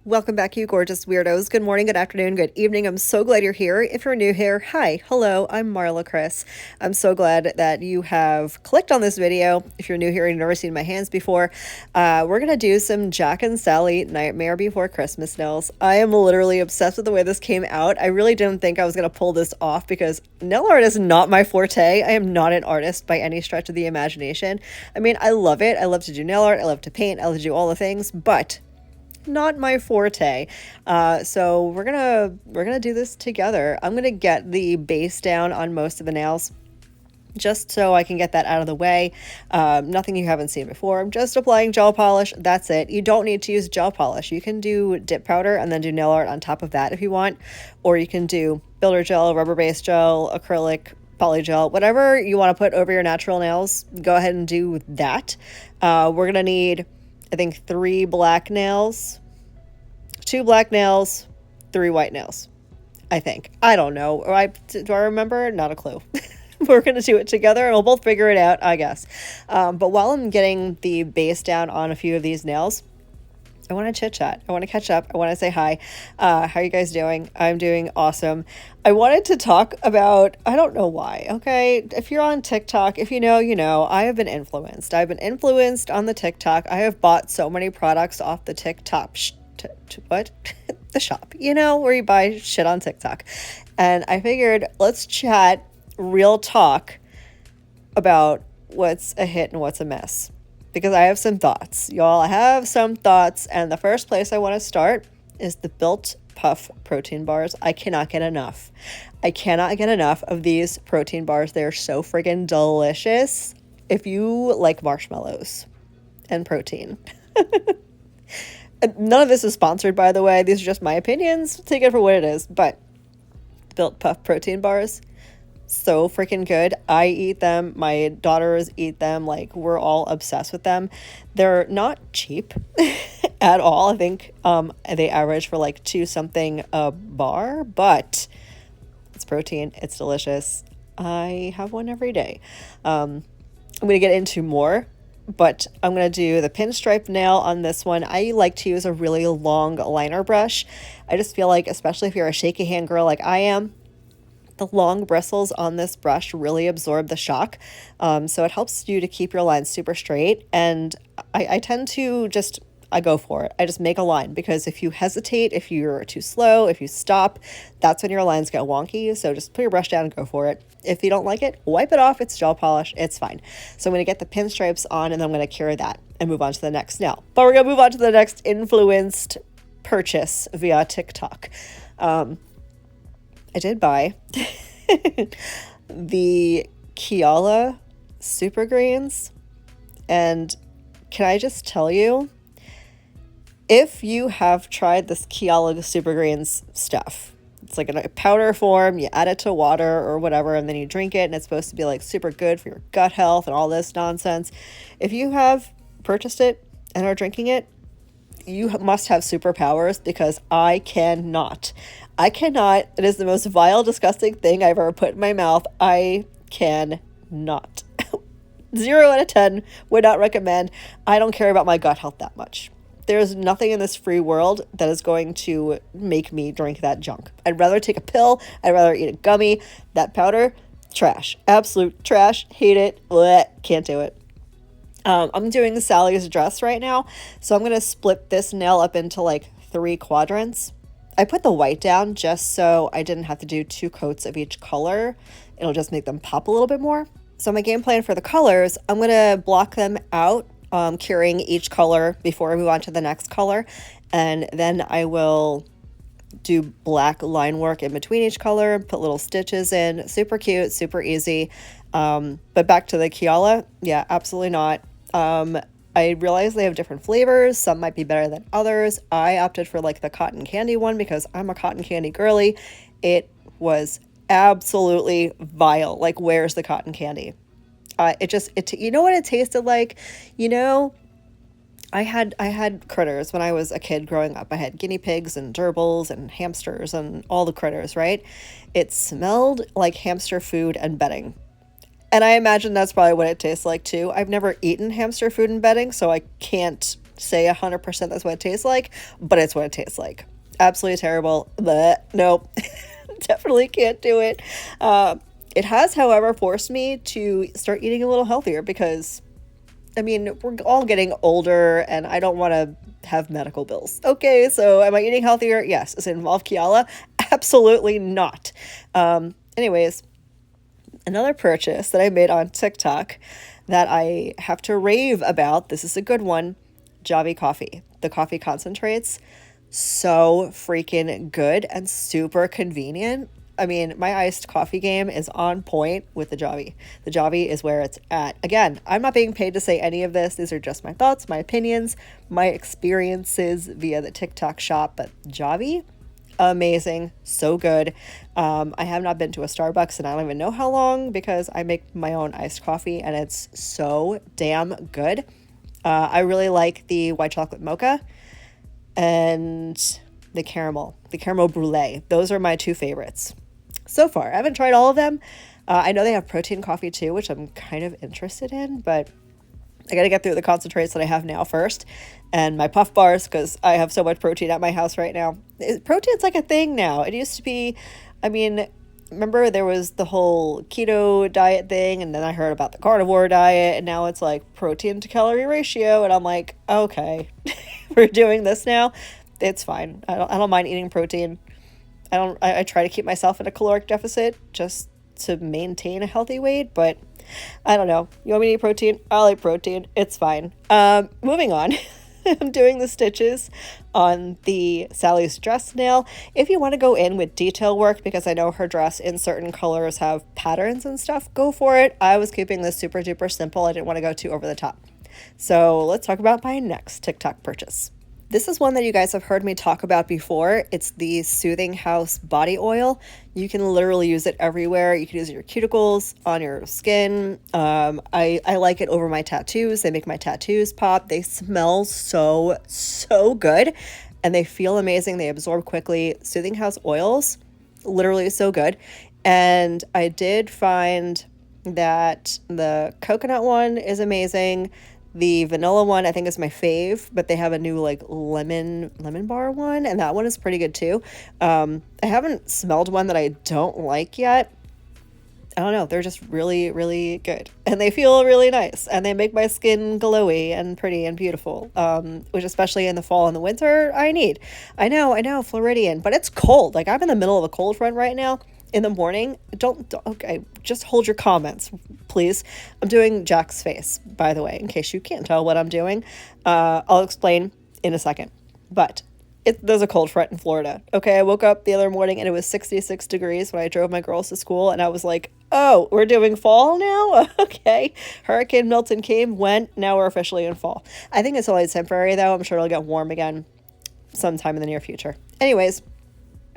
Welcome back, you gorgeous weirdos. Good morning, good afternoon, good evening. I'm so glad you're here. If you're new here, hi, hello, I'm Marlakris. I'm so glad that you have clicked on this video. If you're new here and you've never seen my hands before, we're going to do some Jack and Sally Nightmare Before Christmas nails. I am literally obsessed with the way this came out. I really didn't think I was going to pull this off because nail art is not my forte. I am not an artist by any stretch of the imagination. I mean, I love it. I love to do nail art. I love to paint. I love to do all the things, but not my forte. So we're gonna do this together. I'm gonna get the base down on most of the nails just so I can get that out of the way. Nothing you haven't seen before. I'm just applying gel polish. That's it. You don't need to use gel polish. You can do dip powder and then do nail art on top of that if you want, or you can do builder gel, rubber base gel, acrylic, polygel, whatever you want to put over your natural nails. Go ahead and do that. We're gonna need, I think, 3 black nails, 2 black nails, 3 white nails. I think. I don't know. Do I remember? Not a clue. We're going to do it together and we'll both figure it out, I guess. But while I'm getting the base down on a few of these nails, I want to chit chat. I want to catch up. I want to say hi. How are you guys doing? I'm doing awesome. I wanted to talk about, I don't know why, okay? If you're on TikTok, if you know, you know, I have been influenced. I've been influenced on the TikTok. I have bought so many products off the TikTok, what? The shop, you know, where you buy shit on TikTok. And I figured, let's chat real talk about what's a hit and what's a miss. Because I have some thoughts, y'all. I have some thoughts, and the first place I want to start is the Built Puff protein bars. I cannot get enough. I cannot get enough of these protein bars. They're so friggin' delicious. If you like marshmallows and protein. None of this is sponsored, by the way. These are just my opinions. Take it for what it is. But Built Puff protein bars, so freaking good. I eat them. My daughters eat them. Like, we're all obsessed with them. They're not cheap at all. I think they average for like $2 something a bar, but it's protein. It's delicious. I have one every day. I'm going to get into more, but I'm going to do the pinstripe nail on this one. I like to use a really long liner brush. I just feel like, especially if you're a shaky hand girl like I am, the long bristles on this brush really absorb the shock. So it helps you to keep your lines super straight. And I tend to just, I go for it. I just make a line, because if you hesitate, if you're too slow, if you stop, that's when your lines get wonky. So just put your brush down and go for it. If you don't like it, wipe it off. It's gel polish. It's fine. So I'm going to get the pinstripes on, and then I'm going to cure that and move on to the next nail. But we're going to move on to the next influenced purchase via TikTok. I did buy the Kiala Super Greens, and can I just tell you, if you have tried this Kiala Super Greens stuff, it's like in a powder form, you add it to water or whatever, and then you drink it, and it's supposed to be like super good for your gut health and all this nonsense. If you have purchased it and are drinking it, you must have superpowers, because I cannot. It is the most vile, disgusting thing I've ever put in my mouth. I cannot. 0 out of 10, would not recommend. I don't care about my gut health that much. There's nothing in this free world that is going to make me drink that junk. I'd rather take a pill. I'd rather eat a gummy. That powder, trash. Absolute trash. Hate it. Blech. Can't do it. I'm doing Sally's dress right now, so I'm going to split this nail up into like 3 quadrants. I put the white down just so I didn't have to do 2 coats of each color. It'll just make them pop a little bit more. So my game plan for the colors, I'm going to block them out, curing each color before I move on to the next color. And then I will do black line work in between each color, put little stitches in. Super cute, super easy. But back to the Kiala, yeah, absolutely not. I realize they have different flavors. Some might be better than others. I opted for like the cotton candy one because I'm a cotton candy girly. It was absolutely vile. Like, where's the cotton candy? You know what it tasted like? You know, I had critters when I was a kid growing up. I had guinea pigs and gerbils and hamsters and all the critters, right? It smelled like hamster food and bedding. And I imagine that's probably what it tastes like too. I've never eaten hamster food and bedding, so I can't say 100% that's what it tastes like, but it's what it tastes like. Absolutely terrible. But nope, definitely can't do it. It has, however, forced me to start eating a little healthier because, I mean, we're all getting older and I don't want to have medical bills. Okay, so am I eating healthier? Yes. Does it involve Kiala? Absolutely not. Anyways, another purchase that I made on TikTok that I have to rave about, this is a good one, Javi coffee. The coffee concentrates, so freaking good and super convenient. I mean, my iced coffee game is on point with the Javi. The Javi is where it's at. Again, I'm not being paid to say any of this. These are just my thoughts, my opinions, my experiences via the TikTok shop. But Javi, amazing, so good. I have not been to a Starbucks and I don't even know how long because I make my own iced coffee and it's so damn good. I really like the white chocolate mocha and the caramel brulee. Those are my two favorites so far. I haven't tried all of them. I know they have protein coffee too, which I'm kind of interested in, but I got to get through the concentrates that I have now first and my puff bars because I have so much protein at my house right now. Protein's like a thing now. It used to be, I mean, remember there was the whole keto diet thing and then I heard about the carnivore diet and now it's like protein to calorie ratio and I'm like, okay, we're doing this now. It's fine. I don't mind eating protein. I try to keep myself in a caloric deficit just to maintain a healthy weight, but I don't know. You want me to eat protein? I'll eat protein. It's fine. Moving on. I'm doing the stitches on the Sally's dress nail. If you want to go in with detail work, because I know her dress in certain colors have patterns and stuff, go for it. I was keeping this super duper simple. I didn't want to go too over the top. So let's talk about my next TikTok purchase. This is one that you guys have heard me talk about before. It's the Soothing House body oil. You can literally use it everywhere. You can use it in your cuticles, on your skin. I like it over my tattoos. They make my tattoos pop. They smell so good and they feel amazing. They absorb quickly. Soothing House oils, literally so good. And I did find that the coconut one is amazing. The vanilla one I think is my fave, but they have a new like lemon bar one, and that one is pretty good too. I haven't smelled one that I don't like yet. I don't know, they're just really, really good. And they feel really nice, and they make my skin glowy and pretty and beautiful, which especially in the fall and the winter, I need. I know, Floridian, but it's cold. Like, I'm in the middle of a cold front right now. In the morning, okay, just hold your comments, please. I'm doing Jack's face, by the way, in case you can't tell what I'm doing. I'll explain in a second. But there's a cold front in Florida. Okay, I woke up the other morning and it was 66 degrees when I drove my girls to school, and I was like, oh, we're doing fall now? Okay. Hurricane Milton came, went, now we're officially in fall. I think it's only temporary, though. I'm sure it'll get warm again sometime in the near future. Anyways,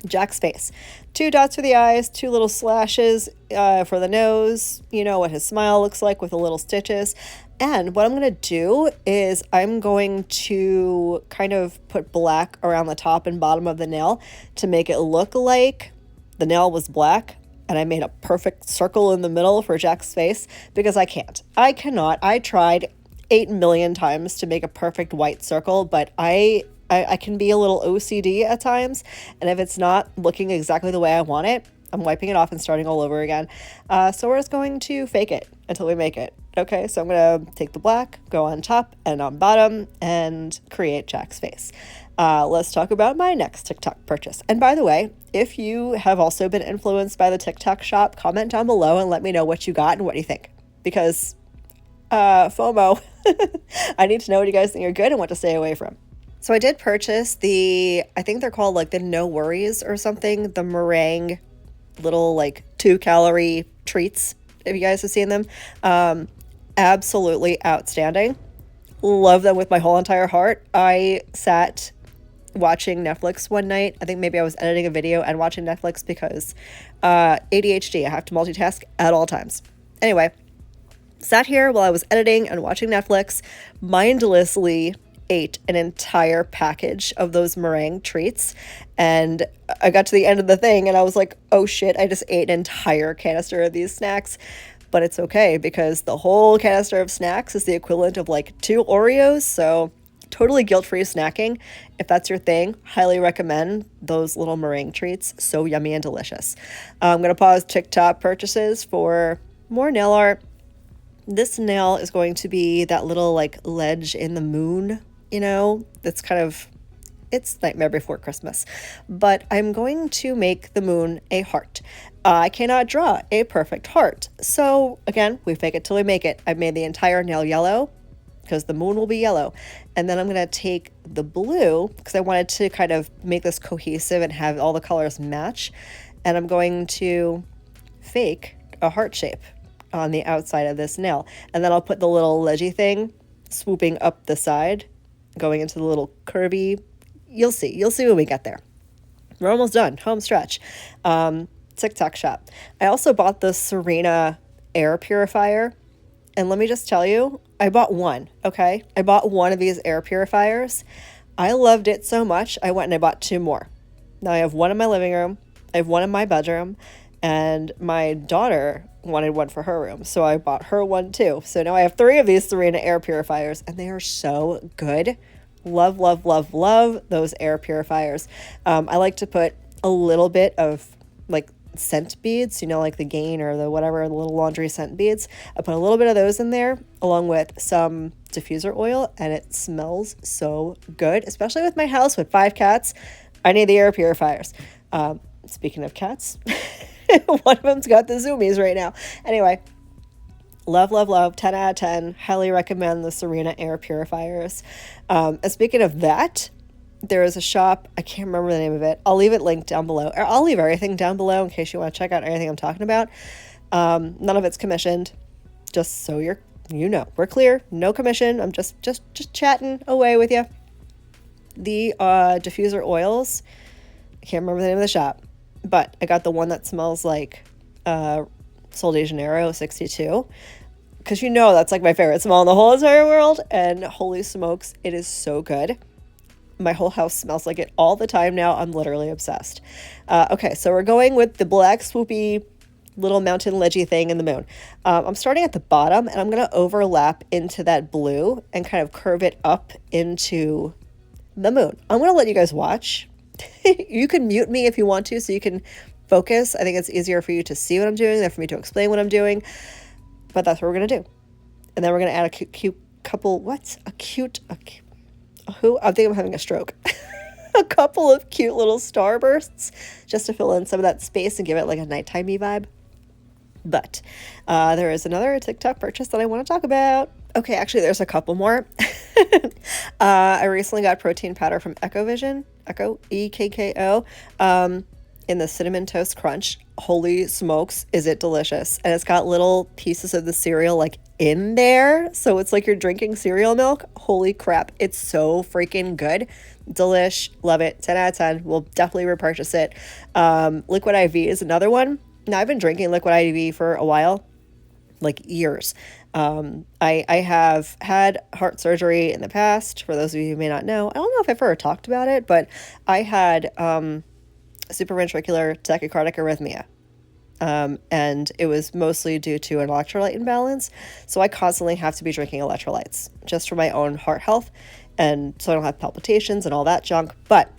Jack's face. 2 dots for the eyes, 2 little slashes for the nose. You know what his smile looks like with the little stitches. And what I'm going to do is I'm going to kind of put black around the top and bottom of the nail to make it look like the nail was black. And I made a perfect circle in the middle for Jack's face because I cannot. I tried 8 million times to make a perfect white circle, but I can be a little OCD at times, and if it's not looking exactly the way I want it, I'm wiping it off and starting all over again. So we're just going to fake it until we make it. Okay, so I'm going to take the black, go on top and on bottom, and create Jack's face. Let's talk about my next TikTok purchase. And by the way, if you have also been influenced by the TikTok shop, comment down below and let me know what you got and what you think. Because FOMO, I need to know what you guys think are good and what to stay away from. So I did purchase I think they're called like the No Worries or something, the meringue little like 2-calorie treats, if you guys have seen them. Absolutely outstanding. Love them with my whole entire heart. I sat watching Netflix one night. I think maybe I was editing a video and watching Netflix because ADHD, I have to multitask at all times. Anyway, sat here while I was editing and watching Netflix, mindlessly ate an entire package of those meringue treats, and I got to the end of the thing and I was like, oh shit, I just ate an entire canister of these snacks. But it's okay because the whole canister of snacks is the equivalent of like 2 Oreos, so Totally guilt-free snacking. If that's your thing, highly recommend those little meringue treats. So yummy and delicious. I'm going to pause TikTok purchases for more nail art. This nail is going to be that little like ledge in the moon, that's kind of, it's Nightmare Before Christmas. But I'm going to make the moon a heart. I cannot draw a perfect heart. So again, we fake it till we make it. I've made the entire nail yellow because the moon will be yellow. And then I'm going to take the blue because I wanted to kind of make this cohesive and have all the colors match. And I'm going to fake a heart shape on the outside of this nail. And then I'll put the little ledgy thing swooping up the side, going into the little curvy. You'll see when we get there. We're almost done. Home stretch. TikTok shop. I also bought the Serena air purifier. And let me just tell you, I bought one, okay? I bought one of these air purifiers. I loved it so much, I went and I bought 2 more. Now I have one in my living room, I have one in my bedroom, and my daughter wanted one for her room, so I bought her one too. So now I have 3 of these Serena air purifiers, and they are so good. Love, love, love, love those air purifiers. I like to put a little bit of like scent beads, like the Gain or the whatever, the little laundry scent beads. I put a little bit of those in there along with some diffuser oil, and it smells so good, especially with my house with 5 cats. I need the air purifiers. Speaking of cats, one of them's got the zoomies right now. Anyway, love, love, love, 10 out of 10. Highly recommend the Serena air purifiers. And speaking of that, there is a shop, I can't remember the name of it. I'll leave it linked down below. Or I'll leave everything down below in case you want to check out anything I'm talking about. None of it's commissioned. Just so we're clear. No commission. I'm just chatting away with you. The diffuser oils, I can't remember the name of the shop, but I got the one that smells like Sol de Janeiro 62. Because that's like my favorite smell in the whole entire world. And holy smokes, it is so good. My whole house smells like it all the time now. I'm literally obsessed. Okay, so we're going with the black swoopy little mountain ledgy thing in the moon. I'm starting at the bottom, and I'm going to overlap into that blue and kind of curve it up into the moon. I'm going to let you guys watch. You can mute me if you want to so you can focus. I think it's easier for you to see what I'm doing than for me to explain what I'm doing. But that's what we're going to do. And then we're going to add a cute couple, I think I'm having a stroke. A couple of cute little starbursts just to fill in some of that space and give it like a nighttime-y vibe. But there is another TikTok purchase that I want to talk about. Okay, actually, there's a couple more. I recently got protein powder from Echo, E-K-K-O, in the Cinnamon Toast Crunch. Holy smokes, is it delicious. And it's got little pieces of the cereal like in there. So it's like you're drinking cereal milk. Holy crap, it's so freaking good. Delish, love it, 10 out of 10. We'll definitely repurchase it. Liquid IV is another one. Now, I've been drinking Liquid IV for a while, like years. I have had heart surgery in the past. For those of you who may not know, I don't know if I've ever talked about it, but I had supraventricular tachycardic arrhythmia. And it was mostly due to an electrolyte imbalance. So I constantly have to be drinking electrolytes just for my own heart health. And so I don't have palpitations and all that junk. But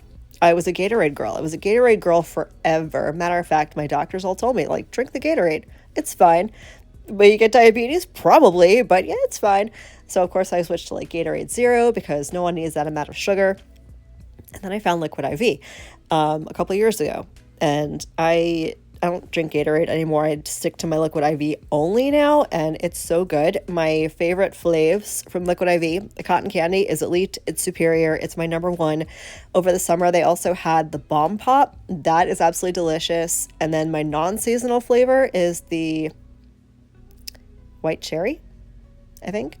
I was a Gatorade girl. I was a Gatorade girl forever. Matter of fact, my doctors all told me, like, drink the Gatorade. It's fine. But you get diabetes? Probably. But yeah, it's fine. So of course I switched to like Gatorade Zero because no one needs that amount of sugar. And then I found Liquid IV a couple of years ago. And I don't drink Gatorade anymore. I stick to my Liquid IV only now, and it's so good. My favorite flavs from Liquid IV, the cotton candy is elite. It's superior. It's my number one. Over the summer, they also had the Bomb Pop. That is absolutely delicious. And then my non-seasonal flavor is the white cherry, I think.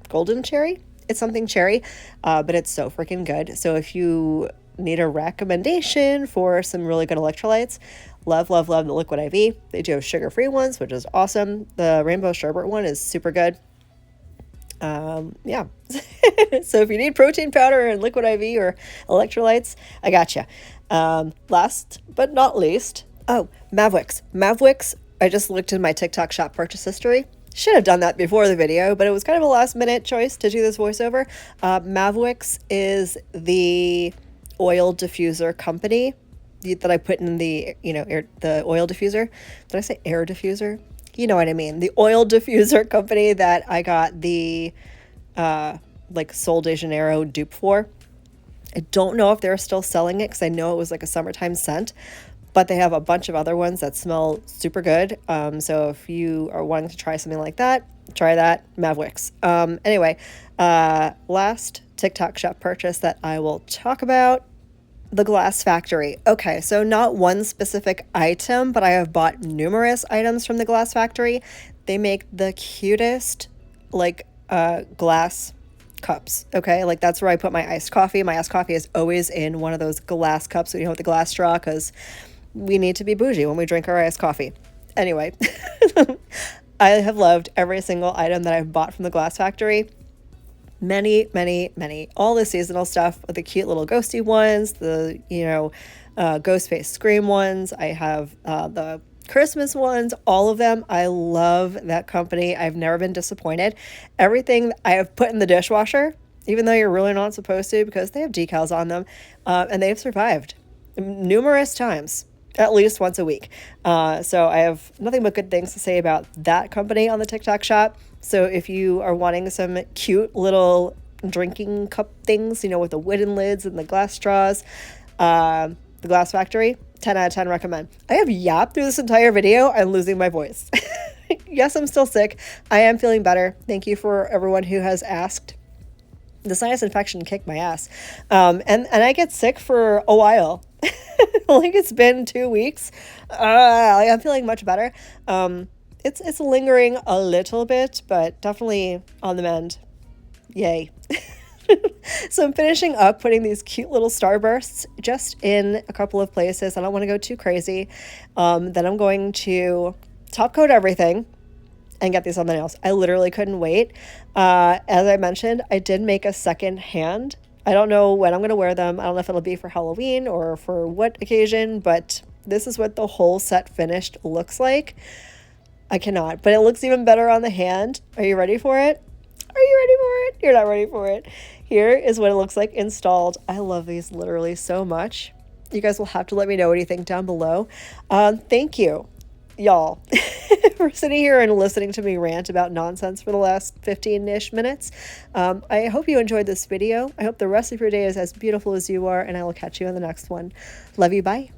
Golden cherry. It's something cherry, but it's so freaking good. So if you need a recommendation for some really good electrolytes, love the Liquid IV. They do have sugar-free ones, which is awesome. The rainbow sherbet one is super good. Yeah. So if you need protein powder and Liquid IV or electrolytes, I got you. Last but not least, Mavwix. I just looked in my TikTok shop purchase history. Should have done that before the video, but it was kind of a last minute choice to do this voiceover. Mavwix is the oil diffuser company that I put in the, the oil diffuser. Did I say air diffuser? You know what I mean. The oil diffuser company that I got the like Sol de Janeiro dupe for. I don't know if they're still selling it because I know it was like a summertime scent, but they have a bunch of other ones that smell super good. So if you are wanting to try something like that, try that, Mavwix. Anyway, last TikTok shop purchase that I will talk about, the Glass Factory. Okay, so not one specific item, but I have bought numerous items from the Glass Factory. They make the cutest, like, glass cups. Okay, like that's where I put my iced coffee. My iced coffee is always in one of those glass cups, with the glass straw, because we need to be bougie when we drink our iced coffee. Anyway, I have loved every single item that I've bought from the Glass Factory. Many, many, many. All the seasonal stuff, the cute little ghosty ones, the, ghost face scream ones. I have the Christmas ones, all of them. I love that company. I've never been disappointed. Everything I have put in the dishwasher, even though you're really not supposed to because they have decals on them, and they've survived numerous times, at least once a week. So I have nothing but good things to say about that company on the TikTok shop. So if you are wanting some cute little drinking cup things, with the wooden lids and the glass straws, the Glass Factory, 10 out of 10 recommend. I have yapped through this entire video. I'm losing my voice. Yes, I'm still sick. I am feeling better. Thank you for everyone who has asked. The sinus infection kicked my ass. And I get sick for a while. Like it's been 2 weeks. I'm feeling much better. It's lingering a little bit, but definitely on the mend. Yay. So I'm finishing up putting these cute little starbursts just in a couple of places. I don't want to go too crazy. Then I'm going to top coat everything and get these on the nails. I literally couldn't wait. As I mentioned, I did make a second hand. I don't know when I'm going to wear them. I don't know if it'll be for Halloween or for what occasion, but this is what the whole set finished looks like. I cannot, but it looks even better on the hand. Are you ready for it? Are you ready for it? You're not ready for it. Here is what it looks like installed. I love these literally so much. You guys will have to let me know what you think down below. Thank you, y'all, for sitting here and listening to me rant about nonsense for the last 15-ish minutes. I hope you enjoyed this video. I hope the rest of your day is as beautiful as you are, and I will catch you in the next one. Love you. Bye.